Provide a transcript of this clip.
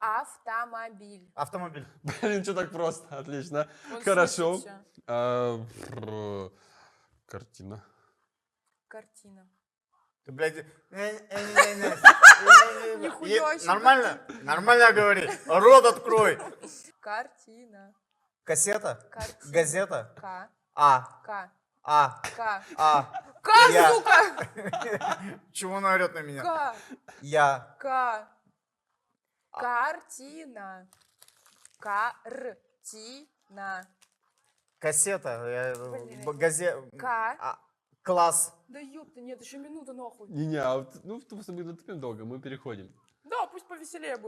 Автомобиль. Автомобиль. Блин, что так просто? Отлично. Он Хорошо. слышит всё. Картина. Картина. Ты, блядь, Нихуя себе. нормально? Нормально говори. Рот открой. Картина. Кассета? Картина. Газета? К. А. К. А. К. А. К, Я. сука! Чего она орет на меня? К. Я. К. Картина. Картина. Кассета. Блин. Газета. К. Класс. Да ёпта, нет, еще минута нахуй. Не-не, а вот, ну, в смысле, мы долго, мы переходим. Да, пусть повеселее будет.